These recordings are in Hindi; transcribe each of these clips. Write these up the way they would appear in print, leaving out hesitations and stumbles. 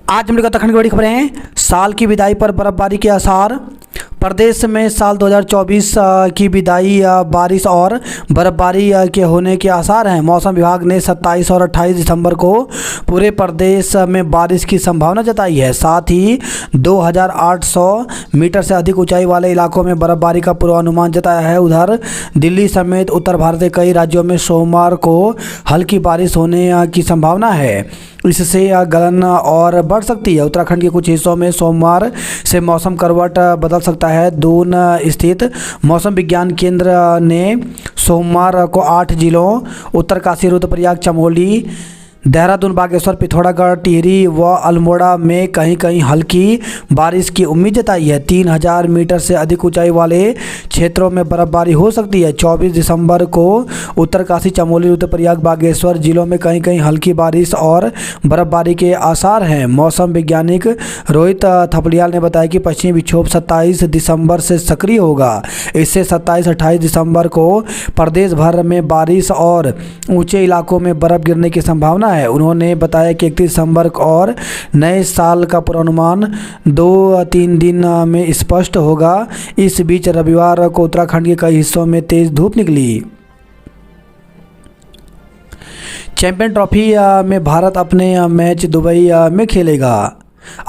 आज हम लोग उत्तराखंड की बड़ी खबरें हैं। साल की विदाई पर बर्फबारी के आसार। प्रदेश में साल 2024 की विदाई बारिश और बर्फबारी के होने के आसार हैं। मौसम विभाग ने 27 और 28 दिसंबर को पूरे प्रदेश में बारिश की संभावना जताई है। साथ ही 2800 मीटर से अधिक ऊंचाई वाले इलाकों में बर्फबारी का पूर्वानुमान जताया है। उधर दिल्ली समेत उत्तर भारत के कई राज्यों में सोमवार को हल्की बारिश होने की संभावना है। इससे गलन और बढ़ सकती है। उत्तराखंड के कुछ हिस्सों में सोमवार से मौसम करवट बदल सकता है। दून स्थित मौसम विज्ञान केंद्र ने सोमवार को 8 जिलों उत्तरकाशी, रुद्रप्रयाग, चमोली, देहरादून, बागेश्वर, पिथौरागढ़, टिहरी व अल्मोड़ा में कहीं कहीं हल्की बारिश की उम्मीद जताई है। 3000 मीटर से अधिक ऊंचाई वाले क्षेत्रों में बर्फबारी हो सकती है। 24 दिसंबर को उत्तरकाशी, चमोली, रुद्रप्रयाग, बागेश्वर जिलों में कहीं कहीं हल्की बारिश और बर्फबारी के आसार हैं। मौसम वैज्ञानिक रोहित थपलियाल ने बताया कि पश्चिमी विक्षोभ 27 दिसंबर से सक्रिय होगा। इससे 27-28 दिसंबर को प्रदेश भर में बारिश और ऊंचे इलाकों में बर्फ गिरने की संभावना है। उन्होंने बताया कि 31 दिसंबर और नए साल का पूर्वानुमान 2-3 दिन में स्पष्ट होगा। इस बीच रविवार को उत्तराखंड के कई हिस्सों में तेज धूप निकली। चैंपियन ट्रॉफी में भारत अपने मैच दुबई में खेलेगा।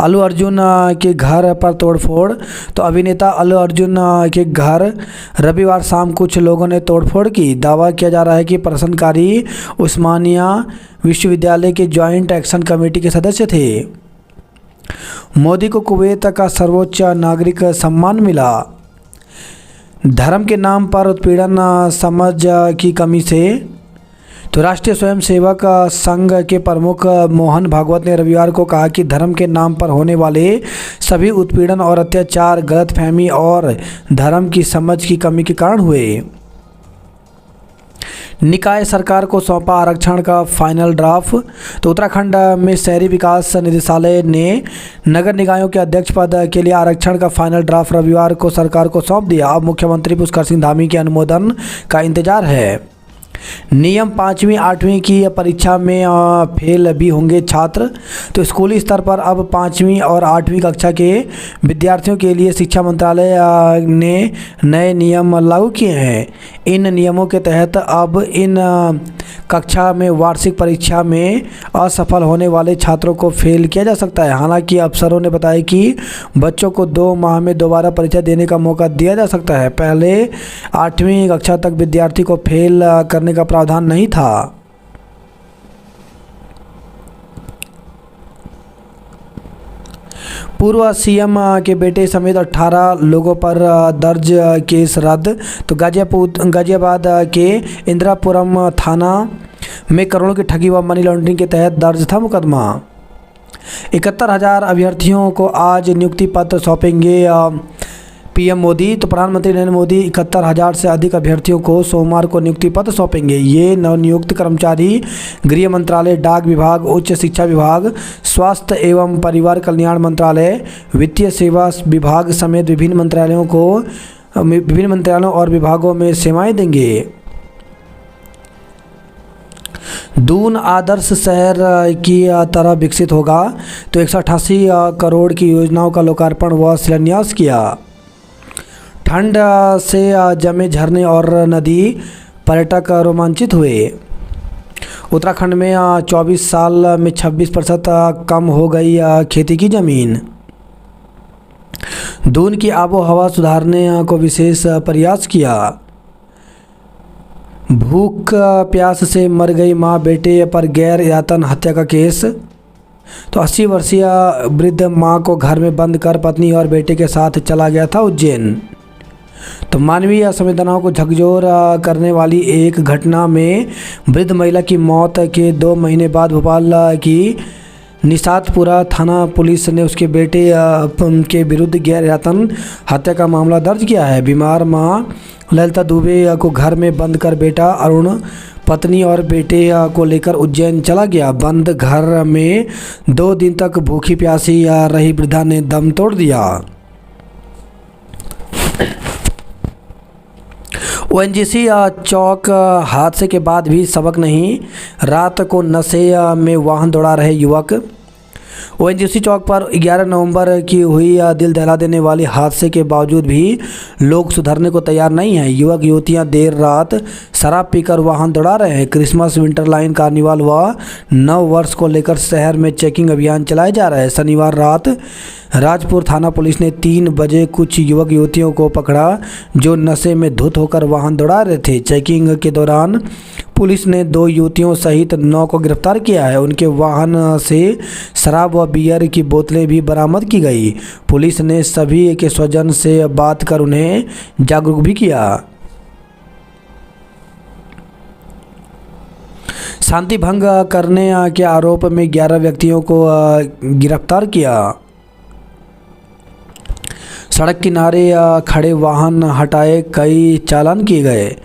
अल्लू अर्जुन के घर पर तोड़फोड़। तो अभिनेता अल्लू अर्जुन के घर रविवार शाम कुछ लोगों ने तोड़फोड़ की। दावा किया जा रहा है कि प्रदर्शनकारी उस्मानिया विश्वविद्यालय के जॉइंट एक्शन कमेटी के सदस्य थे। मोदी को कुवैत का सर्वोच्च नागरिक सम्मान मिला। धर्म के नाम पर उत्पीड़न समझ की कमी से। तो राष्ट्रीय स्वयंसेवक संघ के प्रमुख मोहन भागवत ने रविवार को कहा कि धर्म के नाम पर होने वाले सभी उत्पीड़न और अत्याचार गलतफहमी और धर्म की समझ की कमी के कारण हुए। निकाय सरकार को सौंपा आरक्षण का फाइनल ड्राफ्ट। तो उत्तराखंड में शहरी विकास निदेशालय ने नगर निकायों के अध्यक्ष पद के लिए आरक्षण का फाइनल ड्राफ्ट रविवार को सरकार को सौंप दिया। अब मुख्यमंत्री पुष्कर सिंह धामी के अनुमोदन का इंतजार है। नियम 5वीं 8वीं की परीक्षा में फेल भी होंगे छात्र। तो स्कूली स्तर पर अब 5वीं और 8वीं कक्षा के विद्यार्थियों के लिए शिक्षा मंत्रालय ने नए नियम लागू किए हैं। इन नियमों के तहत अब इन कक्षा में वार्षिक परीक्षा में असफल होने वाले छात्रों को फेल किया जा सकता है। हालांकि अफसरों ने बताया कि बच्चों को 2 माह में दोबारा परीक्षा देने का मौका दिया जा सकता है। पहले 8वीं कक्षा तक विद्यार्थी को फेल करने का प्रावधान नहीं था। पूर्व सीएम के बेटे समेत 18 लोगों पर दर्ज केस रद्द। तो गाजियाबाद के इंदिरापुरम थाना में करोड़ों की ठगी व मनी लॉन्ड्रिंग के तहत दर्ज था मुकदमा। 71,000 अभ्यर्थियों को आज नियुक्ति पत्र सौंपेंगे पीएम मोदी। तो प्रधानमंत्री नरेंद्र मोदी 71,000 से अधिक अभ्यर्थियों को सोमवार को नियुक्ति पत्र सौंपेंगे। ये नवनियुक्त कर्मचारी गृह मंत्रालय, डाक विभाग, उच्च शिक्षा विभाग, स्वास्थ्य एवं परिवार कल्याण मंत्रालय, वित्तीय सेवा विभाग समेत विभिन्न मंत्रालयों और विभागों में सेवाएं देंगे। दून आदर्श शहर की तरह विकसित होगा। तो 188 करोड़ की योजनाओं का लोकार्पण व शिलान्यास किया। ठंड से जमे झरने और नदी, पर्यटक रोमांचित हुए। उत्तराखंड में 24 साल में 26% कम हो गई खेती की ज़मीन। दून की आबो हवा सुधारने को विशेष प्रयास किया। भूख प्यास से मर गई मां, बेटे पर गैर यातन हत्या का केस। तो 80 वर्षीय वृद्ध मां को घर में बंद कर पत्नी और बेटे के साथ चला गया था उज्जैन। तो मानवीय संवेदनाओं को झकझोर करने वाली एक घटना में वृद्ध महिला की मौत के 2 महीने बाद भोपाल की निशातपुरा थाना पुलिस ने उसके बेटे के विरुद्ध गैर यातन हत्या का मामला दर्ज किया है। बीमार मां ललिता दुबे को घर में बंद कर बेटा अरुण, पत्नी और बेटे को लेकर उज्जैन चला गया। बंद घर में 2 दिन तक भूखी प्यासी रही वृद्धा ने दम तोड़ दिया। ओएनजीसी चौक हादसे के बाद भी सबक नहीं। रात को नशे में वाहन दौड़ा रहे युवक। ओएनजीसी चौक पर 11 नवंबर की हुई दिल दहला देने वाले हादसे के बावजूद भी लोग सुधरने को तैयार नहीं हैं। युवक युवतियां देर रात शराब पीकर वाहन दौड़ा रहे हैं। क्रिसमस, विंटर लाइन, कार्निवाल व नव वर्ष को लेकर शहर में चेकिंग अभियान चलाए जा रहे हैं। शनिवार रात राजपुर थाना पुलिस ने 3 बजे कुछ युवक युवतियों को पकड़ा जो नशे में धुत होकर वाहन दौड़ा रहे थे। चेकिंग के दौरान पुलिस ने 2 युवतियों सहित 9 को गिरफ्तार किया है। उनके वाहन से शराब व बियर की बोतलें भी बरामद की गई। पुलिस ने सभी के स्वजन से बात कर उन्हें जागरूक भी किया। शांति भंग करने के आरोप में 11 व्यक्तियों को गिरफ्तार किया। सड़क किनारे खड़े वाहन हटाए, कई चालान किए गए।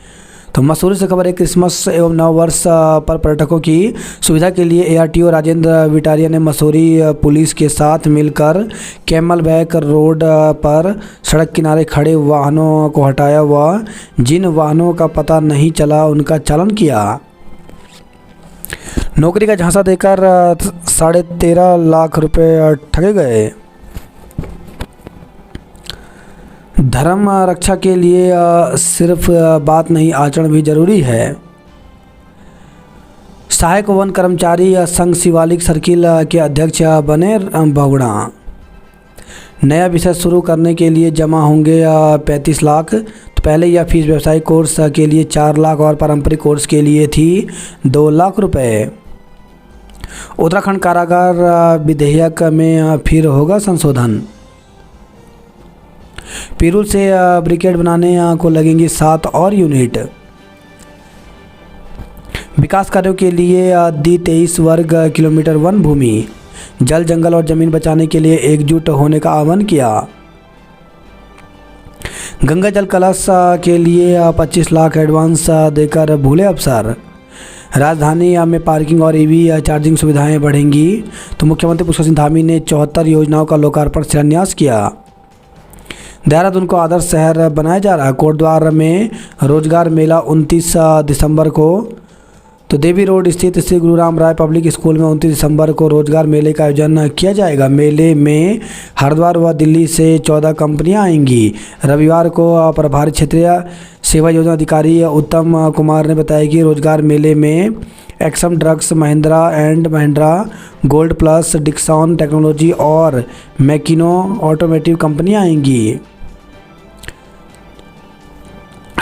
तो मसूरी से खबर है। क्रिसमस एवं नव वर्ष पर पर्यटकों की सुविधा के लिए एआरटीओ राजेंद्र विटारिया ने मसूरी पुलिस के साथ मिलकर कैमल बैक रोड पर सड़क किनारे खड़े वाहनों को हटाया व जिन वाहनों का पता नहीं चला उनका चालान किया। नौकरी का झांसा देकर 13.5 लाख रुपए ठगे गए। धर्म रक्षा के लिए सिर्फ बात नहीं, आचरण भी जरूरी है। सहायक वन कर्मचारी संघ शिवालिक सर्किल के अध्यक्ष बने बहुगुणा। नया विषय शुरू करने के लिए जमा होंगे 35 लाख। तो पहले यह फीस व्यावसायिक कोर्स के लिए 4 लाख और पारंपरिक कोर्स के लिए थी 2 लाख रुपए। उत्तराखंड कारागार विधेयक में फिर होगा संशोधन। पिरूल से ब्रिकेट बनाने को लगेंगी 7 और यूनिट। विकास कार्यों के लिए दी 23 वर्ग किलोमीटर वन भूमि। जल, जंगल और जमीन बचाने के लिए एकजुट होने का आह्वान किया। गंगा जल कलश के लिए 25 लाख एडवांस देकर भूले अफसर। राजधानी में पार्किंग और ईवी चार्जिंग सुविधाएं बढ़ेंगी। तो मुख्यमंत्री पुष्कर सिंह धामी ने 74 योजनाओं का लोकार्पण शिलान्यास किया। देहरादून को आदर्श शहर बनाया जा रहा है। कोटद्वार में रोजगार मेला 29 दिसंबर को। तो देवी रोड स्थित श्री गुरु राम राय पब्लिक स्कूल में 29 दिसंबर को रोजगार मेले का आयोजन किया जाएगा। मेले में हरिद्वार व दिल्ली से 14 कंपनियां आएंगी। रविवार को प्रभारी क्षेत्रीय सेवा योजना अधिकारी उत्तम कुमार ने बताया कि रोजगार मेले में एक्सम drugs, Mahindra and Mahindra, gold plus, Dixon technology और मैकिनो ऑटोमेटिव कंपनियां आएंगी।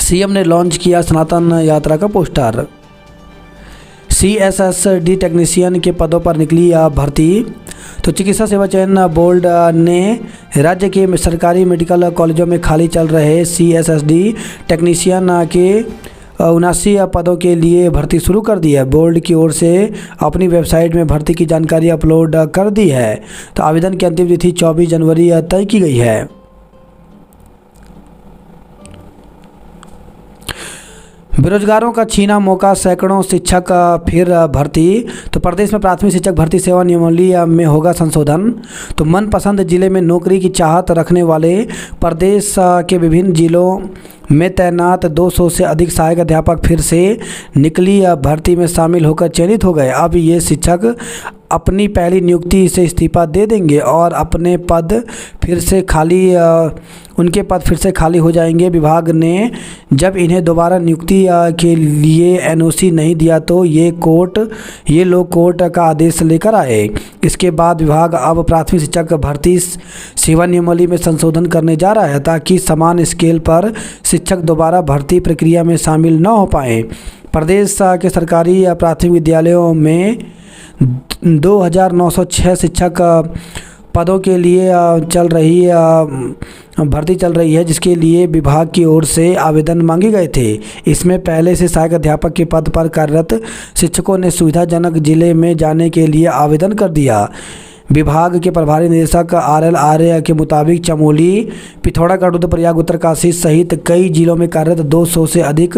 सीएम ने लॉन्च किया सनातन यात्रा का पोस्टर। CSSD टेक्नीशियन के पदों पर निकली भर्ती। तो चिकित्सा सेवा चयन बोर्ड ने राज्य के सरकारी मेडिकल कॉलेजों में खाली चल रहे CSSD टेक्नीशियन के 79 पदों के लिए भर्ती शुरू कर दी है। बोर्ड की ओर से अपनी वेबसाइट में भर्ती की जानकारी अपलोड कर दी है। तो आवेदन की अंतिम तिथि 24 जनवरी तय की गई है। बेरोजगारों का छीना मौका, सैकड़ों शिक्षक फिर भर्ती। तो प्रदेश में प्राथमिक शिक्षक भर्ती सेवा नियमावली में होगा संशोधन। तो मनपसंद जिले में नौकरी की चाहत रखने वाले प्रदेश के विभिन्न जिलों में तैनात 200 से अधिक सहायक अध्यापक फिर से निकली भर्ती में शामिल होकर चयनित हो गए। अब ये शिक्षक अपनी पहली नियुक्ति से इस्तीफा दे देंगे और अपने पद फिर से खाली हो जाएंगे। विभाग ने जब इन्हें दोबारा नियुक्ति के लिए NOC नहीं दिया तो ये लोग कोर्ट का आदेश लेकर आए। इसके बाद विभाग अब प्राथमिक शिक्षक भर्ती सेवा नियमावली में संशोधन करने जा रहा है ताकि समान स्केल पर शिक्षक दोबारा भर्ती प्रक्रिया में शामिल न हो पाएँ। प्रदेश के सरकारी प्राथमिक विद्यालयों में 2906 शिक्षक पदों के लिए भर्ती चल रही है, जिसके लिए विभाग की ओर से आवेदन मांगे गए थे। इसमें पहले से सहायक अध्यापक के पद पर कार्यरत शिक्षकों ने सुविधाजनक जिले में जाने के लिए आवेदन कर दिया। विभाग के प्रभारी निदेशक RL आर्य के मुताबिक चमोली, पिथौरागढ़, रुद्रप्रयाग, उत्तरकाशी सहित कई जिलों में कार्यरत 200 से अधिक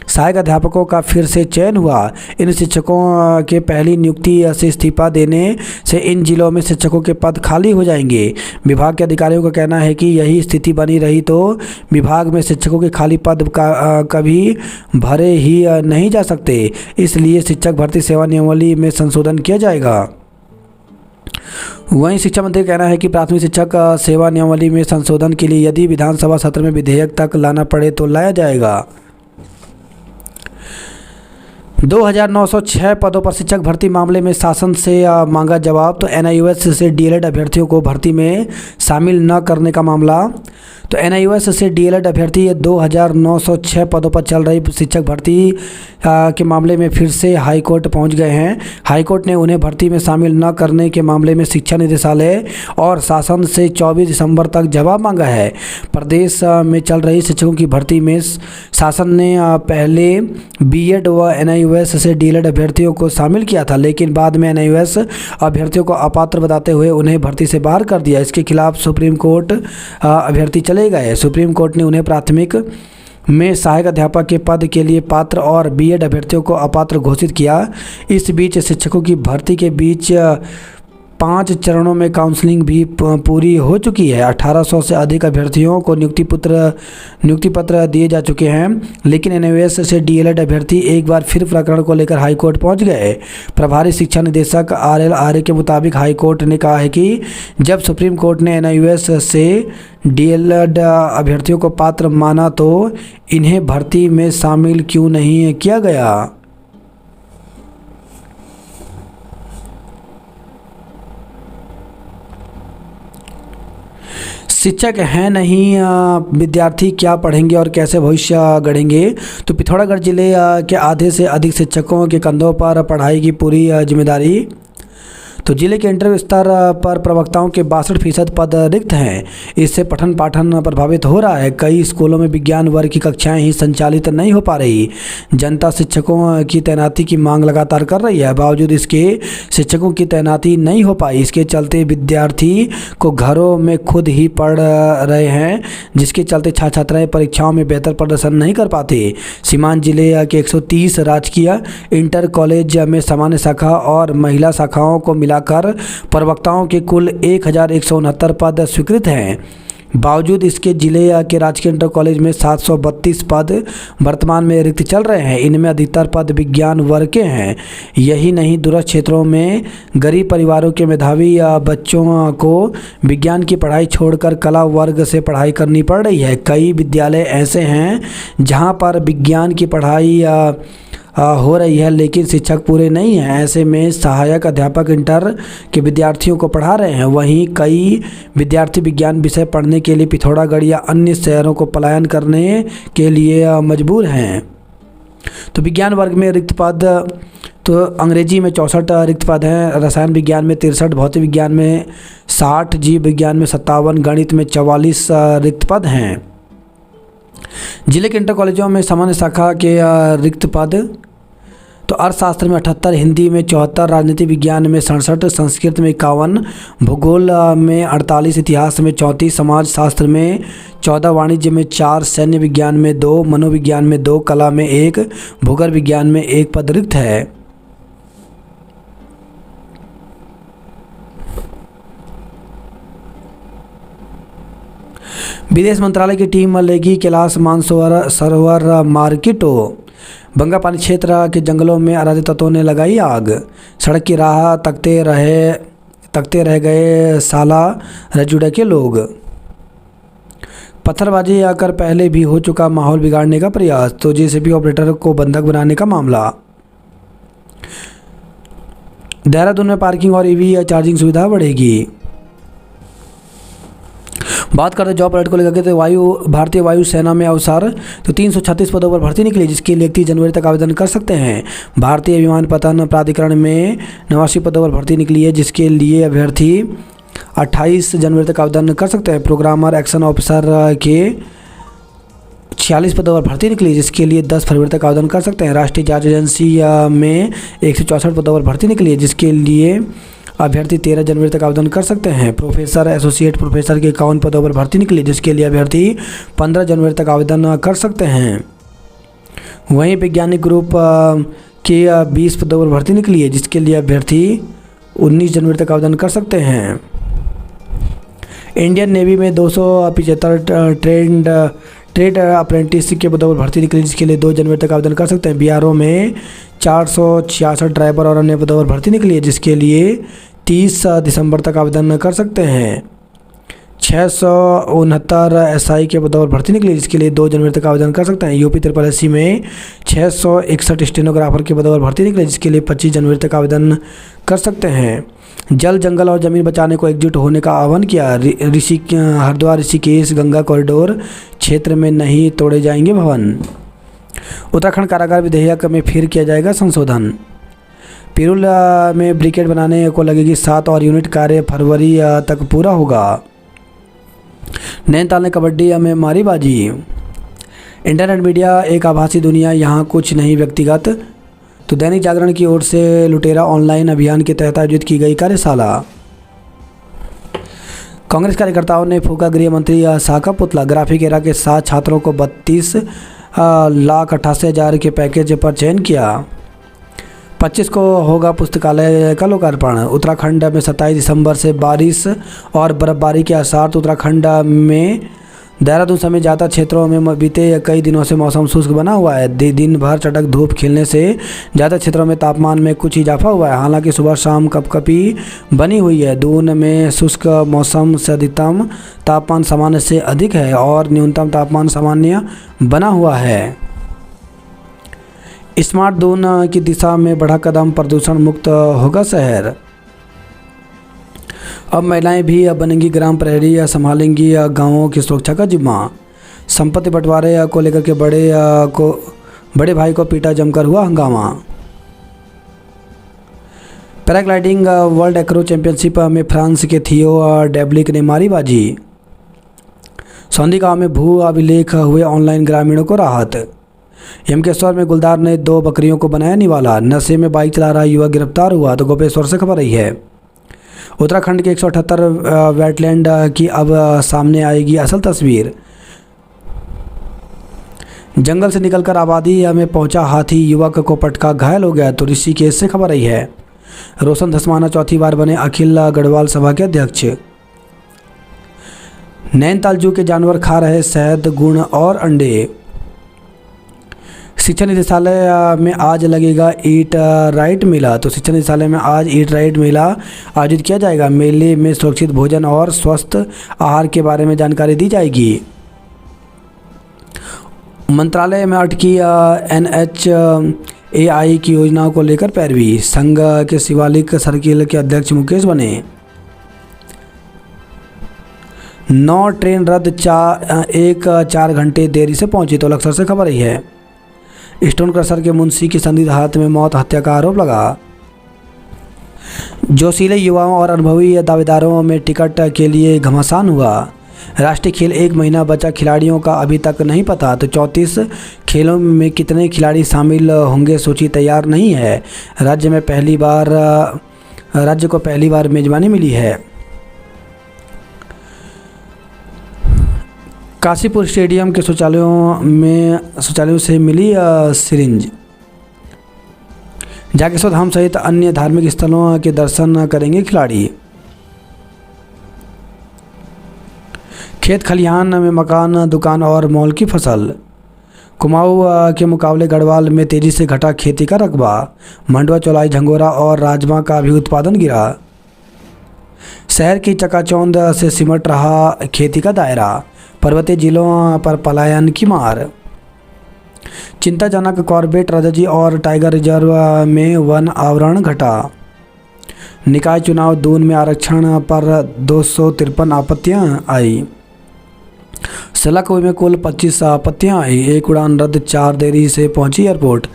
सहायक अध्यापकों का फिर से चयन हुआ। इन शिक्षकों के पहली नियुक्ति से इस्तीफा देने से इन जिलों में शिक्षकों के पद खाली हो जाएंगे। विभाग के अधिकारियों का कहना है कि यही स्थिति बनी रही तो विभाग में शिक्षकों के खाली पद कभी भरे ही नहीं जा सकते। इसलिए शिक्षक भर्ती सेवा नियमावली में संशोधन किया जाएगा। वहीं शिक्षा मंत्री का कहना है कि प्राथमिक शिक्षक सेवा नियमावली में संशोधन के लिए यदि विधानसभा सत्र में विधेयक तक लाना पड़े तो लाया जाएगा। 2906 पदों पर शिक्षक भर्ती मामले में शासन से मांगा जवाब। तो एनआईओएस से डीएलएड अभ्यर्थियों को भर्ती में शामिल न करने का मामला। तो एनआईओएस से डीएलएड अभ्यर्थी 2906 पदों पर चल रही शिक्षक भर्ती के मामले में फिर से हाईकोर्ट पहुंच गए हैं। हाईकोर्ट ने उन्हें भर्ती में शामिल न करने के मामले में शिक्षा निदेशालय और शासन से 24 दिसंबर तक जवाब मांगा है। प्रदेश में चल रही शिक्षकों की भर्ती में शासन ने पहले बीएड व एनआईओएस से डीएलएड अभ्यर्थियों को शामिल किया था, लेकिन बाद में एनआईओएस अभ्यर्थियों को अपात्र बताते हुए उन्हें भर्ती से बाहर कर दिया। इसके खिलाफ सुप्रीम कोर्ट अभ्यर्थी चले गए। सुप्रीम कोर्ट ने उन्हें प्राथमिक में सहायक अध्यापक के पद के लिए पात्र और बीएड अभ्यर्थियों को अपात्र घोषित किया। इस बीच शिक्षकों की भर्ती के बीच 5 चरणों में काउंसलिंग भी पूरी हो चुकी है। 1800 से अधिक अभ्यर्थियों को नियुक्ति पत्र दिए जा चुके हैं, लेकिन एनआईओएस से डीएलएड अभ्यर्थी एक बार फिर प्रकरण को लेकर हाईकोर्ट पहुंच गए। प्रभारी शिक्षा निदेशक आरएल आर्य के मुताबिक हाईकोर्ट ने कहा है कि जब सुप्रीम कोर्ट ने एनआईओएस से डीएलएड अभ्यर्थियों को पात्र माना तो इन्हें भर्ती में शामिल क्यों नहीं किया गया। शिक्षक हैं नहीं विद्यार्थी क्या पढ़ेंगे और कैसे भविष्य गढ़ेंगे। तो पिथौरागढ़ जिले के आधे से अधिक शिक्षकों के कंधों पर पढ़ाई की पूरी जिम्मेदारी। तो जिले के इंटर स्तर पर प्रवक्ताओं के 62% पद रिक्त हैं। इससे पठन पाठन प्रभावित हो रहा है। कई स्कूलों में विज्ञान वर्ग की कक्षाएं ही संचालित नहीं हो पा रही। जनता शिक्षकों की तैनाती की मांग लगातार कर रही है, बावजूद इसके शिक्षकों की तैनाती नहीं हो पाई। इसके चलते विद्यार्थी को घरों में खुद ही पढ़ रहे हैं, जिसके चलते छात्र छात्राएँ परीक्षाओं में बेहतर प्रदर्शन नहीं कर पाते। सीमांत जिले के 130 राजकीय इंटर कॉलेज में सामान्य शाखा और महिला शाखाओं को मिलाकर प्रवक्ताओं के कुल 1169 पद स्वीकृत हैं। बावजूद इसके जिले के राजकीय इंटर कॉलेज में 732 पद वर्तमान में रिक्त चल रहे हैं। इनमें अधिकतर पद विज्ञान वर्ग के हैं। यही नहीं, दूरस्थ क्षेत्रों में गरीब परिवारों के मेधावी बच्चों को विज्ञान की पढ़ाई छोड़कर कला वर्ग से पढ़ाई करनी पड़ रही है। कई विद्यालय ऐसे हैं जहां पर विज्ञान की पढ़ाई हो रही है, लेकिन शिक्षक पूरे नहीं हैं। ऐसे में सहायक अध्यापक इंटर के विद्यार्थियों को पढ़ा रहे हैं। वहीं कई विद्यार्थी विज्ञान विषय पढ़ने के लिए पिथौरागढ़ या अन्य शहरों को पलायन करने के लिए मजबूर हैं। तो विज्ञान वर्ग में रिक्त पद, तो अंग्रेजी में 64 रिक्त पद हैं, रसायन विज्ञान में 63, भौतिक विज्ञान में 60, जीव विज्ञान में 57, गणित में 44 रिक्त पद हैं। जिले के इंटर कॉलेजों में सामान्य शाखा के रिक्त पद, तो अर्थशास्त्र में 78, हिंदी में 74, राजनीति विज्ञान में 67, संस्कृत में 51, भूगोल में 48, इतिहास में 34, समाज शास्त्र में 14, वाणिज्य में 4, सैन्य विज्ञान में 2, मनोविज्ञान में 2, कला में 1, भूगोल विज्ञान में 1 पद रिक्त है। विदेश मंत्रालय की टीम लेगी कैलाश मानसरोवर मार्केटो। बंगापानी क्षेत्र के जंगलों में अराजक तत्वों ने लगाई आग। सड़क की राह तकते रह गए साला रजुड़ा के लोग। पत्थरबाजी आकर पहले भी हो चुका माहौल बिगाड़ने का प्रयास। तो जेसीबी ऑपरेटर को बंधक बनाने का मामला। देहरादून में पार्किंग और ईवी चार्जिंग सुविधा बढ़ेगी। बात करते जॉब अलर्ट को लेकर तो भारतीय वायु सेना में अवसर, तो 336 पदों पर भर्ती निकली, जिसके लिए 31 जनवरी तक आवेदन कर सकते हैं। भारतीय विमानपत्तन प्राधिकरण में 89 पदों पर भर्ती निकली है, जिसके लिए अभ्यर्थी 28 जनवरी तक आवेदन कर सकते हैं। प्रोग्रामर एक्शन ऑफिसर के 46 पदों पर भर्ती निकली, जिसके लिए 10 फरवरी तक आवेदन कर सकते हैं। राष्ट्रीय जांच एजेंसी में 164 पदों पर भर्ती निकली है, जिसके लिए अभ्यर्थी 13 जनवरी तक आवेदन कर सकते हैं। प्रोफेसर एसोसिएट प्रोफेसर के 51 पदों पर भर्ती निकली, जिसके लिए अभ्यर्थी 15 जनवरी तक आवेदन कर सकते हैं। वहीं वैज्ञानिक ग्रुप के 20 पदों पर भर्ती निकली है, जिसके लिए अभ्यर्थी 19 जनवरी तक आवेदन कर सकते हैं। इंडियन नेवी में 275 ट्रेड अप्रेंटिस के पदों पर भर्ती निकली, जिसके लिए 2 जनवरी तक आवेदन कर सकते हैं। बीआरओ में 466 ड्राइवर और अन्य पदों पर भर्ती निकली है, जिसके लिए 30 दिसंबर तक आवेदन कर सकते हैं। 669 SI के पदों पर भर्ती निकली, जिसके लिए 2 जनवरी तक आवेदन कर सकते हैं। यूपी SSC में 661 स्टेनोग्राफर के पदों पर भर्ती निकली, जिसके लिए 25 जनवरी तक आवेदन कर सकते हैं। जल, जंगल और ज़मीन बचाने को एकजुट होने का आह्वान किया। हरिद्वार ऋषिकेश गंगा कॉरिडोर क्षेत्र में नहीं तोड़े जाएंगे भवन। उत्तराखंड कारागार विधेयक में फिर किया जाएगा संशोधन। पिरुल में ब्रिकेट बनाने को लगेगी 7 और यूनिट, कार्य फरवरी तक पूरा होगा। नैनीताल ने कबड्डी में मारी बाजी। इंटरनेट मीडिया एक आभासी दुनिया, यहाँ कुछ नहीं व्यक्तिगत। तो दैनिक जागरण की ओर से लुटेरा ऑनलाइन अभियान के तहत आयोजित की गई कार्यशाला। कांग्रेस कार्यकर्ताओं ने फूका गृह मंत्री शाह का पुतला। ग्राफिक एरा के 7 छात्रों को 32,88,000 के पैकेज पर चयन किया। 25 को होगा पुस्तकालय का लोकार्पण। उत्तराखंड में 27 दिसंबर से बारिश और बर्फबारी के आसार। तो उत्तराखंड में देहरादून समेत ज़्यादा क्षेत्रों में बीते कई दिनों से मौसम शुष्क बना हुआ है। दिन भर चटक धूप खिलने से ज़्यादा क्षेत्रों में तापमान में कुछ इजाफा हुआ है। हालांकि सुबह शाम कपकपी बनी हुई है। दून में शुष्क मौसम से अधिकतम तापमान सामान्य से अधिक है और न्यूनतम तापमान सामान्य बना हुआ है। स्मार्ट दून की दिशा में बढ़ा कदम, प्रदूषण मुक्त होगा शहर। अब महिलाएं भी बनेंगी ग्राम प्रहरी, संभालेंगी गांवों की सुरक्षा का जिम्मा। संपत्ति बंटवारे को लेकर के बड़े भाई को पीटा, जमकर हुआ हंगामा। पैराग्लाइडिंग वर्ल्ड एक्रो चैंपियनशिप में फ्रांस के थियो डेब्लिक ने मारी बाजी। सौंधी गांव में भू अभिलेख हुए ऑनलाइन ग्रामीणों को राहत। यमकेश्वर में गुलदार ने 2 बकरियों को बनाया निवाला। नशे में बाइक चला रहा युवक गिरफ्तार हुआ। तो गोपेश्वर से खबर रही है। उत्तराखंड के 178 वेटलैंड की अब सामने आएगी असल तस्वीर। जंगल से निकलकर आबादी में पहुंचा हाथी, युवक को पटका, घायल हो गया। तो ऋषिकेश से खबर रही है। रोशन धस्माना चौथी बार बने अखिल गढ़वाल सभा के अध्यक्ष। नैनीताल जू के जानवर खा रहे शहद, गुण और अंडे। शिक्षा निदेशालय में आज लगेगा ईट राइट मेला। तो शिक्षा निदेशालय में आज ईट राइट मेला आयोजित किया जाएगा। मेले में सुरक्षित भोजन और स्वस्थ आहार के बारे में जानकारी दी जाएगी। मंत्रालय में अटकी NHAI की योजनाओं को लेकर पैरवी। संघ के शिवालिक सर्किल के अध्यक्ष मुकेश बने। 9 ट्रेन रद्द, 4 घंटे देरी से पहुंची। तो लक्सर से खबर रही है। स्टोन क्रशर के मुंशी की संदिग्ध हालत में मौत, हत्या का आरोप लगा। जोशीले युवाओं और अनुभवी दावेदारों में टिकट के लिए घमासान हुआ। राष्ट्रीय खेल 1 महीना बचा, खिलाड़ियों का अभी तक नहीं पता। तो 34 खेलों में कितने खिलाड़ी शामिल होंगे, सूची तैयार नहीं है। राज्य को पहली बार मेजबानी मिली है। काशीपुर स्टेडियम के शौचालयों से मिली सिरिंज। जागेश्वर धाम सहित अन्य धार्मिक स्थलों के दर्शन करेंगे खिलाड़ी। खेत खलिहान में मकान, दुकान और मॉल की फसल। कुमाऊं के मुकाबले गढ़वाल में तेजी से घटा खेती का रकबा। मंडुआ, चौलाई, झंगोरा और राजमा का भी उत्पादन गिरा। शहर की चकाचौंध से सिमट रहा खेती का दायरा। पर्वतीय जिलों पर पलायन की मार। चिंताजनक, कॉर्बेट, रजजी और टाइगर रिजर्व में वन आवरण घटा। निकाय चुनाव, दून में आरक्षण पर 253 आपत्तियां आई। सलाखों में कुल 25 आपत्तियां आई। 1 उड़ान रद्द, 4 देरी से पहुंची एयरपोर्ट।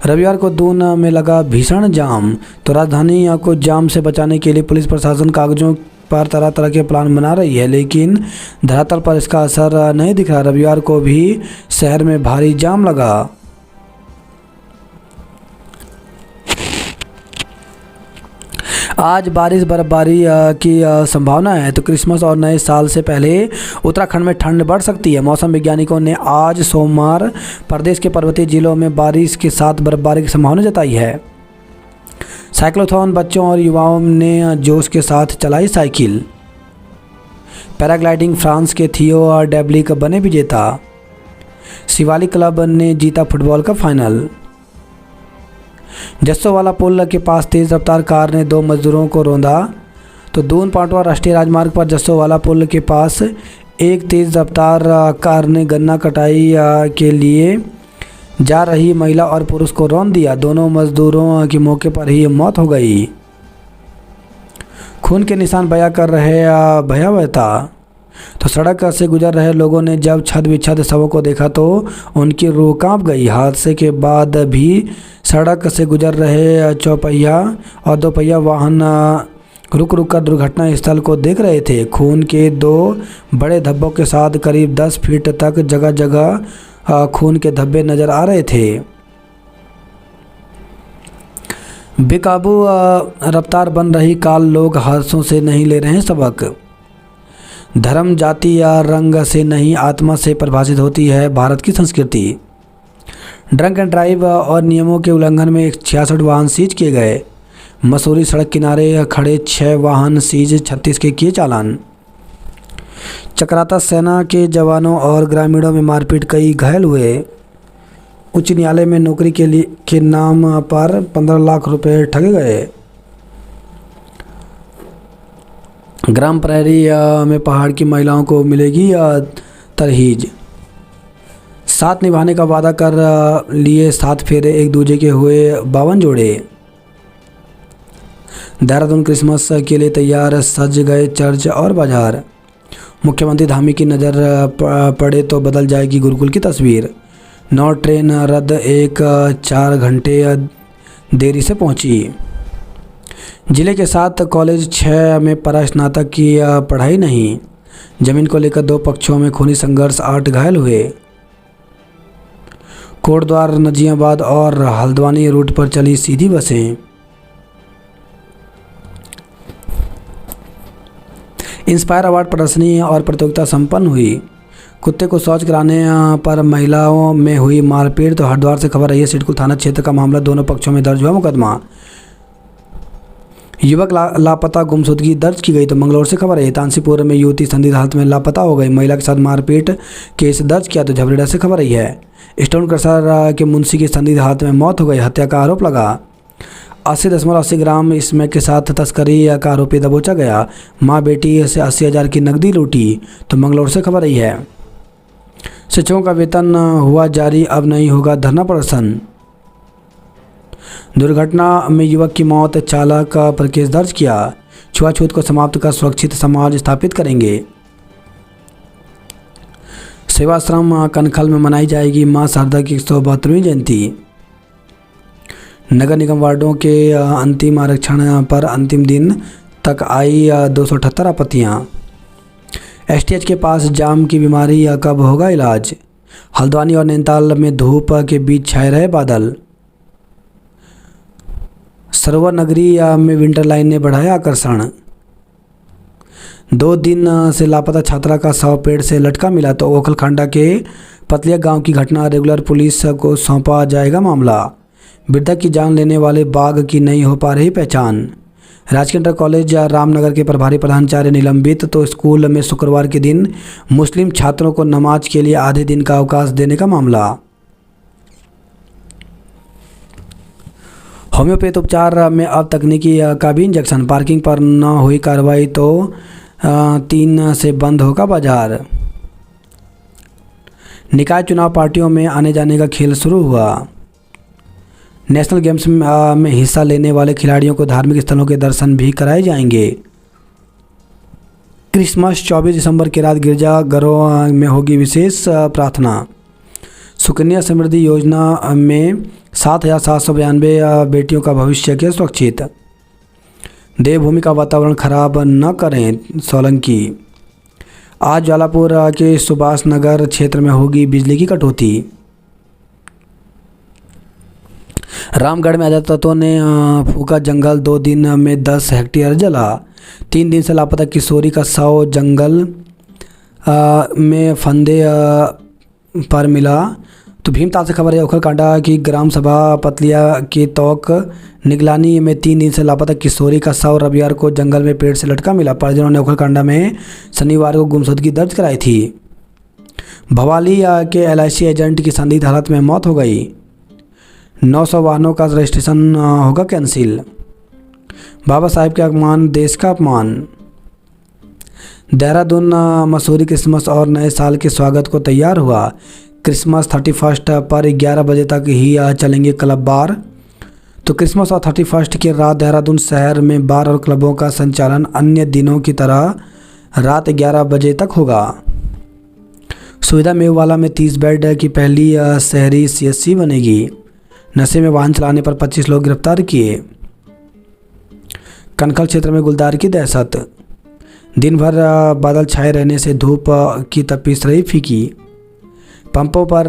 रविवार को दून में लगा भीषण जाम। तो राजधानी को जाम से बचाने के लिए पुलिस प्रशासन कागजों पर तरह तरह के प्लान बना रही है, लेकिन धरातल पर इसका असर नहीं दिख रहा। रविवार को भी शहर में भारी जाम लगा। आज बारिश बर्फबारी की संभावना है। तो क्रिसमस और नए साल से पहले उत्तराखंड में ठंड बढ़ सकती है। मौसम वैज्ञानिकों ने आज सोमवार प्रदेश के पर्वतीय जिलों में बारिश के साथ बर्फबारी की संभावना जताई है। साइक्लोथॉन, बच्चों और युवाओं ने जोश के साथ चलाई साइकिल। पैराग्लाइडिंग, फ्रांस के थियो डेब्लिक बने विजेता। शिवालिक क्लब ने जीता फुटबॉल का फाइनल। जस्सोवाला पुल के पास तेज रफ्तार कार ने 2 मजदूरों को रौंदा। तो दून पाटवा राष्ट्रीय राजमार्ग पर जस्सोवाला पुल के पास एक तेज़ रफ्तार कार ने गन्ना कटाई के लिए जा रही महिला और पुरुष को रौंद दिया। दोनों मजदूरों की मौके पर ही मौत हो गई। खून के निशान बयां कर रहे भयावह था। तो सड़क से गुजर रहे लोगों ने जब छद विच्छद शवों को देखा तो उनकी रूह कांप गई। हादसे के बाद भी सड़क से गुजर रहे चौपहिया और दोपहिया वाहन रुक रुक कर दुर्घटना स्थल को देख रहे थे। खून के 2 बड़े धब्बों के साथ करीब 10 फीट तक जगह जगह खून के धब्बे नज़र आ रहे थे। बेकाबू रफ्तार बन रही कार, लोग हादसों से नहीं ले रहे हैं सबक। धर्म, जाति या रंग से नहीं, आत्मा से परिभाषित होती है भारत की संस्कृति। ड्रंक एंड ड्राइव और नियमों के उल्लंघन में 66 वाहन सीज किए गए। मसूरी सड़क किनारे खड़े 6 वाहन सीज, 36 के किए चालान। चक्राता सेना के जवानों और ग्रामीणों में मारपीट, कई घायल हुए। उच्च न्यायालय में नौकरी के नाम पर 15 लाख रुपए ठगे गए। ग्राम प्रहरी में पहाड़ की महिलाओं को मिलेगी तरहीज। साथ निभाने का वादा कर लिए 7 फेरे, एक दूजे के हुए 52 जोड़े। देहरादून क्रिसमस के लिए तैयार, सज गए चर्च और बाजार। मुख्यमंत्री धामी की नज़र पड़े तो बदल जाएगी गुरुकुल की तस्वीर। 9 ट्रेन रद्द, 4 घंटे देरी से पहुंची। जिले के 7 कॉलेज, 6 में परास्नातक की पढ़ाई नहीं। जमीन को लेकर 2 पक्षों में खूनी संघर्ष, 8 घायल हुए। कोटद्वार, नजियाबाद और हल्द्वानी रूट पर चली सीधी बसें। इंस्पायर अवार्ड प्रदर्शनी और प्रतियोगिता संपन्न हुई। कुत्ते को शौच कराने पर महिलाओं में हुई मारपीट। तो हरिद्वार से खबर आई है, सिडकुल थाना क्षेत्र का मामला, दोनों पक्षों में दर्ज हुआ मुकदमा। युवक लापता, गुमशुदगी दर्ज की गई। तो मंगलौर से खबर है, तानसीपुर में युवती संदिग्ध हालत में लापता हो गई। महिला के साथ मारपीट केस दर्ज किया। तो झबरेड़ा से खबर आई है, स्टोन क्रशर के मुंशी की संदिग्ध हालत में मौत हो गई, हत्या का आरोप लगा। 80.80 ग्राम स्मैक के साथ तस्करी का आरोपी दबोचा गया। मां बेटी से 80,000 की नकदी लूटी। तो मंगलौर से खबर आई है, शिक्षकों का वेतन हुआ जारी, अब नहीं होगा धरना प्रदर्शन। दुर्घटना में युवक की मौत, चालक पर केस दर्ज किया। छुआछूत को समाप्त कर सुरक्षित समाज स्थापित करेंगे। सेवाश्रम कनखल में मनाई जाएगी मां शारदा की 172वीं जयंती। नगर निगम वार्डों के अंतिम आरक्षण पर अंतिम दिन तक आई 278 आपत्तियाँ। एसटीएच के पास जाम की बीमारी कब होगा इलाज। हल्द्वानी और नैनीताल में धूप के बीच छाए रहे बादल। सरोवर नगरी में विंटर लाइन ने बढ़ाया आकर्षण। 2 दिन से लापता छात्रा का शव पेड़ से लटका मिला। तो ओखलखांडा के पतलिया गांव की घटना, रेगुलर पुलिस को सौंपा जाएगा मामला। वृद्धा की जान लेने वाले बाघ की नहीं हो पा रही पहचान। राजकीय इंटर कॉलेज रामनगर के प्रभारी प्रधानाचार्य निलंबित। तो स्कूल में शुक्रवार के दिन मुस्लिम छात्रों को नमाज के लिए आधे दिन का अवकाश देने का मामला। होम्योपैथ उपचार में अब तकनीकी का भी इंजेक्शन। पार्किंग पर न हुई कार्रवाई तो 3 से बंद होगा बाजार। निकाय चुनाव पार्टियों में आने जाने का खेल शुरू हुआ। नेशनल गेम्स में हिस्सा लेने वाले खिलाड़ियों को धार्मिक स्थलों के दर्शन भी कराए जाएंगे। क्रिसमस 24 दिसंबर की रात गिरजाघरों में होगी विशेष प्रार्थना। सुकन्या समृद्धि योजना में 7,792 बेटियों का भविष्य के सुरक्षित। देवभूमि का वातावरण खराब न करें, सोलंकी। आज ज्वालापुर के सुभाष नगर क्षेत्र में होगी बिजली की कटौती। रामगढ़ में अज्ञात तत्वों ने फूका जंगल, 2 दिन में 10 हेक्टेयर जला। 3 दिन से लापता किशोरी का शव जंगल में फंदे पर मिला। तो भीमताल से खबर है, ओखलकांडा की ग्राम सभा पतलिया की तौक निगलानी में 3 दिन से लापता किशोरी का शव रविवार को जंगल में पेड़ से लटका मिला। परिजनों ने ओखलकांडा में शनिवार को गुमशुदगी दर्ज कराई थी। भवाली के LIC एजेंट की संदिग्ध हालत में मौत हो गई। 900 वाहनों का रजिस्ट्रेशन होगा कैंसिल। बाबा साहेब के अपमान देश का अपमान। देहरादून मसूरी क्रिसमस और नए साल के स्वागत को तैयार हुआ। क्रिसमस 31 पर 11 बजे तक ही चलेंगे क्लब बार। तो क्रिसमस और 31 की रात देहरादून शहर में बार और क्लबों का संचालन अन्य दिनों की तरह रात 11 बजे तक होगा। सुविधा मेववाला में 30 बेड की पहली शहरी CSC बनेगी। नशे में वाहन चलाने पर 25 लोग गिरफ्तार किए। कनखल क्षेत्र में गुलदार की दहशत। दिन भर बादल छाए रहने से धूप की तपिश रही फीकी। पंपों पर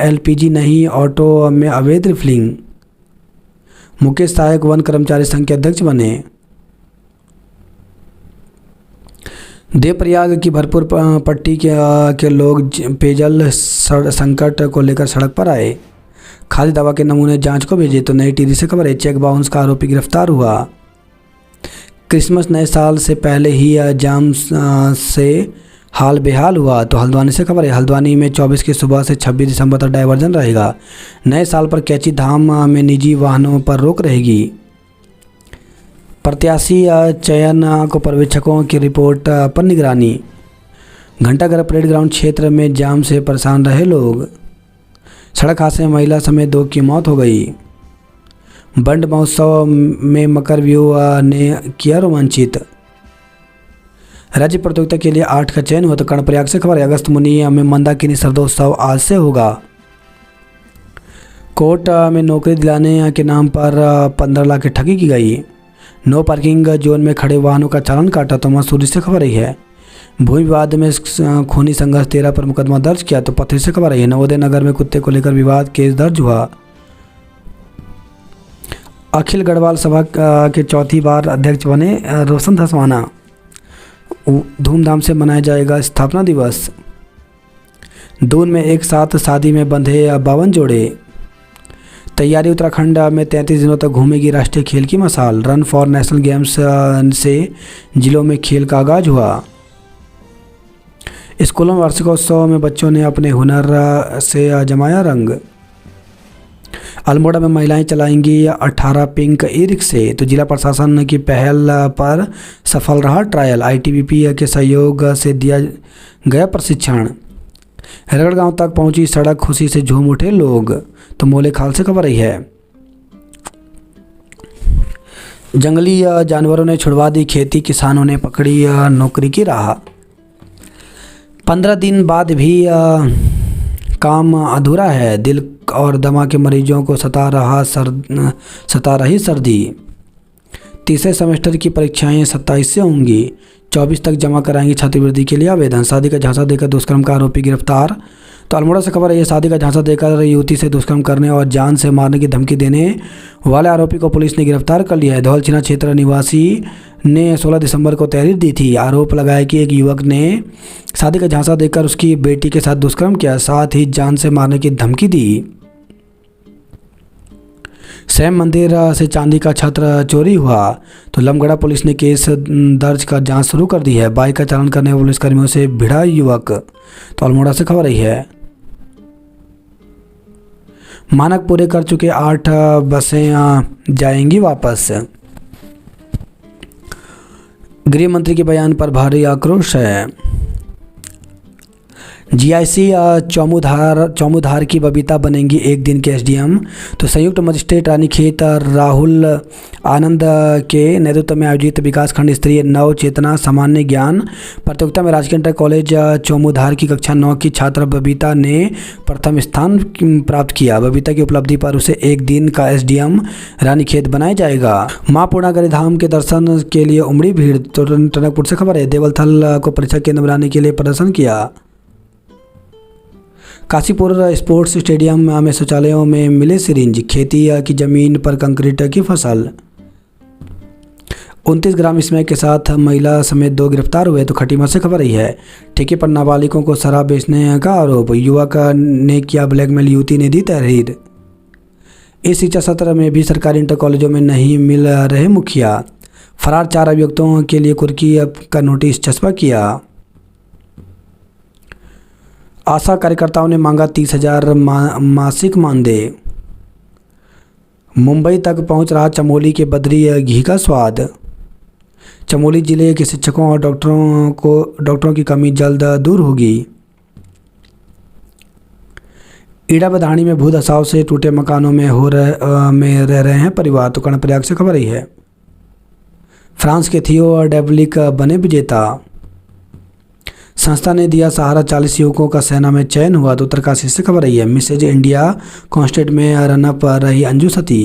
LPG नहीं, ऑटो में अवैध रिफिलिंग। मुकेश सहायक वन कर्मचारी संघ के अध्यक्ष बने। देवप्रयाग की भरपूर पट्टी के लोग पेयजल संकट को लेकर सड़क पर आए। खादी दवा के नमूने जांच को भेजे तो नई टिहरी से खबर है। चेक बाउंस का आरोपी गिरफ्तार हुआ। क्रिसमस नए साल से पहले ही जाम से हाल बेहाल हुआ। तो हल्द्वानी से खबर है। हल्द्वानी में 24 की सुबह से 26 दिसंबर तक डायवर्जन रहेगा। नए साल पर कैची धाम में निजी वाहनों पर रोक रहेगी। प्रत्याशी चयन को पर्यवेक्षकों की रिपोर्ट पर निगरानी। घंटाघर परेड ग्राउंड क्षेत्र में जाम से परेशान रहे लोग। सड़क हादसे में महिला समेत 2 की मौत हो गई। बंड महोत्सव में मकर व्यूह ने किया रोमांचित। राज्य प्रतियोगिता के लिए 8 का चयन हुआ। तो कर्णप्रयाग से खबर है। अगस्त मुनि में मंदाकिनी शरदोत्सव आज से होगा। कोर्ट में नौकरी दिलाने के नाम पर 15 लाख की ठगी की गई। नो पार्किंग जोन में खड़े वाहनों का चालान काटा। तो मसूरी से खबर आई है। भूमि विवाद में खूनी संघर्ष 13 पर मुकदमा दर्ज किया। तो पथरी से खबर आई है। नवोदय नगर में कुत्ते को लेकर विवाद केस दर्ज हुआ। अखिल गढ़वाल सभा के चौथी बार अध्यक्ष बने रोशन धसवाना। धूमधाम से मनाया जाएगा स्थापना दिवस। दून में एक साथ शादी में बंधे 52 जोड़े। तैयारी उत्तराखंड में 33 दिनों तक घूमेगी राष्ट्रीय खेल की मशाल। रन फॉर नेशनल गेम्स से जिलों में खेल का आगाज हुआ। स्कूलों में वार्षिकोत्सव में बच्चों ने अपने हुनर से जमाया रंग। अल्मोड़ा में महिलाएं चलाएंगी 18 पिंक ई-रिक्शे। तो जिला प्रशासन की पहल पर सफल रहा ट्रायल। ITBP के सहयोग से दिया गया प्रशिक्षण। रगड़ गांव तक पहुंची सड़क, खुशी से झूम उठे लोग। तो मोले खाल से खबर आई है। जंगली जानवरों ने छुड़वा दी खेती, किसानों ने पकड़ी नौकरी की राह। 15 दिन बाद भी काम अधूरा है। दिल और दमा के मरीजों को सता रही सर्दी। तीसरे सेमेस्टर की परीक्षाएं 27 से होंगी। 24 तक जमा कराएंगे छात्रवृत्ति के लिए आवेदन। शादी का झांसा देकर दुष्कर्म का आरोपी गिरफ्तार। तो अल्मोड़ा से खबर है। ये शादी का झांसा देकर युवती से दुष्कर्म करने और जान से मारने की धमकी देने वाले आरोपी को पुलिस ने गिरफ्तार कर लिया है। धौलछिना क्षेत्र निवासी ने 16 दिसंबर को तहरीर दी थी। आरोप लगाया कि एक युवक ने शादी का झांसा देकर उसकी बेटी के साथ दुष्कर्म किया, साथ ही जान से मारने की धमकी दी। सैम मंदिर से चांदी का छत्र चोरी हुआ। तो लमगड़ा पुलिस ने केस दर्ज कर जांच शुरू कर दी है। बाइक का चालन करने वाले पुलिसकर्मियों से भिड़ा युवक। तो अल्मोड़ा से खबर आई है। मानक पूरे कर चुके 8 बसें जाएंगी वापस। गृह मंत्री के बयान पर भारी आक्रोश है। GIC चौमुधार की बबीता बनेंगी 1 दिन के SDM। तो संयुक्त मजिस्ट्रेट रानीखेत राहुल आनंद के नेतृत्व में आयोजित विकासखंड स्तरीय नव चेतना सामान्य ज्ञान प्रतियोगिता में राजकीय इंटर कॉलेज चौमुधार की कक्षा 9 की छात्रा बबीता ने प्रथम स्थान प्राप्त किया। बबीता की उपलब्धि पर उसे 1 दिन का SDM रानीखेत बनाया जाएगा। मां पूर्णागिरि धाम के दर्शन के लिए उमड़ी भीड़। तो टनकपुर से खबर है। देवलथल को परीक्षा केंद्र बनाने के लिए प्रदर्शन किया। काशीपुर स्पोर्ट्स स्टेडियम में शौचालयों में मिले सिरिंज। खेती की जमीन पर कंक्रीट की फसल। 29 ग्राम स्मैक के साथ महिला समेत 2 गिरफ्तार हुए। तो खटीमा से खबर आई है। ठेके पर नाबालिगों को शराब बेचने का आरोप। युवक ने किया ब्लैकमेल, युवती ने दी तहरीर। इस शिक्षा सत्र में भी सरकारी इंटर कॉलेजों में नहीं मिल रहे मुखिया। फरार 4 अभियुक्तों के लिए कुर्की का नोटिस चस्पा किया। आशा कार्यकर्ताओं ने मांगा 30,000 मासिक मानदेय। मुंबई तक पहुंच रहा चमोली के बद्री घी का स्वाद। चमोली जिले के शिक्षकों और डॉक्टरों की कमी जल्द दूर होगी। ईड़ा बधाणी में भू धसाव से टूटे मकानों में रह रहे हैं परिवार, तो कर्णप्रयाग से खबर आई है। फ्रांस के थियो डेवलिक बने विजेता। संस्था ने दिया सहारा, 40 युवकों का सेना में चयन हुआ, तो उत्तरकाशी से खबर आई है। मिसेज इंडिया कॉन्स्टेंट में रनअप रही अंजू सती।